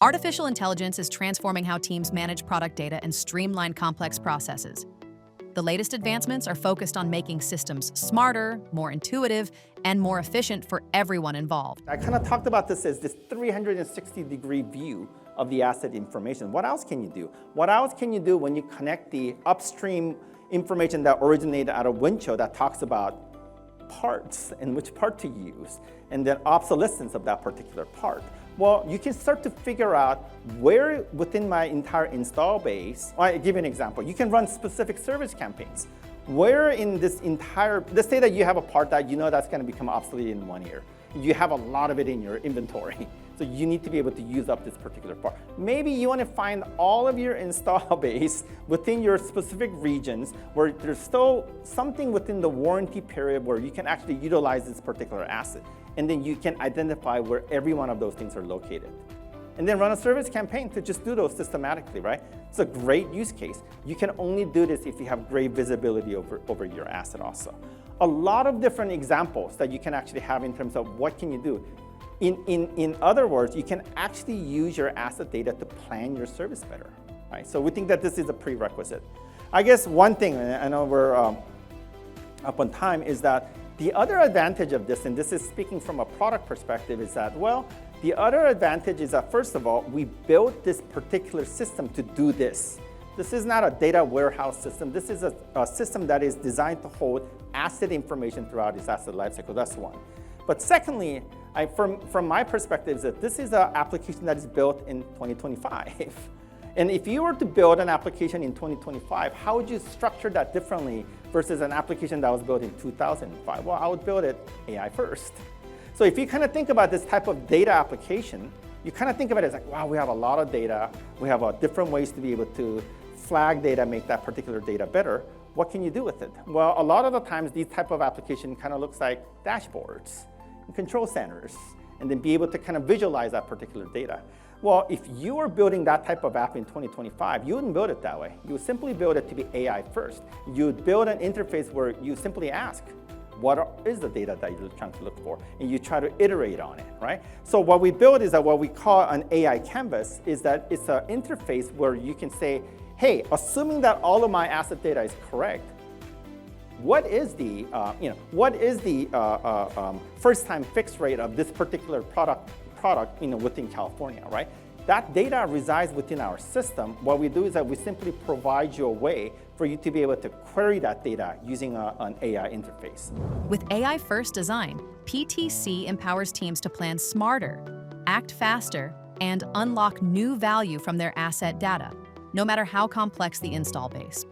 Artificial intelligence is transforming how teams manage product data and streamline complex processes. The latest advancements are focused on making systems smarter, more intuitive, and more efficient for everyone involved. I kind of talked about this as this 360-degree view of the asset information. What else can you do? What else can you do when you connect the upstream information that originated out of Windchill that talks about parts and which part to use, and then obsolescence of that particular part? Well, you can start to figure out where within my entire install base, I'll give you an example. You can run specific service campaigns. Where in this entire, let's say that you have a part that you know that's going to become obsolete in 1 year. You have a lot of it in your inventory. So you need to be able to use up this particular part. Maybe you want to find all of your install base within your specific regions where there's still something within the warranty period where you can actually utilize this particular asset. And then you can identify where every one of those things are located. And then run a service campaign to just do those systematically, right? It's a great use case. You can only do this if you have great visibility over your asset also. A lot of different examples that you can actually have in terms of what can you do. In other words, you can actually use your asset data to plan your service better, right? So we think that this is a prerequisite. I guess one thing, and I know we're up on time, is that the other advantage of this, and this is speaking from a product perspective, is that, well, the other advantage is that, first of all, we built this particular system to do this. This is not a data warehouse system. This is a system that is designed to hold asset information throughout its asset lifecycle. That's one. But secondly, from my perspective, is that this is an application that is built in 2025. And if you were to build an application in 2025, how would you structure that differently versus an application that was built in 2005? Well, I would build it AI first. So if you kind of think about this type of data application, you kind of think of it as like, wow, we have a lot of data. We have different ways to be able to flag data, make that particular data better. What can you do with it? Well, a lot of the times, these type of application kind of looks like dashboards and control centers, and then be able to kind of visualize that particular data. Well, if you were building that type of app in 2025, you wouldn't build it that way. You would simply build it to be AI first. You would build an interface where you simply ask, what is the data that you're trying to look for? And you try to iterate on it, right? So what we build is that what we call an AI canvas is that it's an interface where you can say, hey, assuming that all of my asset data is correct, what is the first-time fix rate of this particular product within California, right? That data resides within our system. What we do is that we simply provide you a way for you to be able to query that data using an AI interface. With AI-first design, PTC empowers teams to plan smarter, act faster, and unlock new value from their asset data, no matter how complex the install base.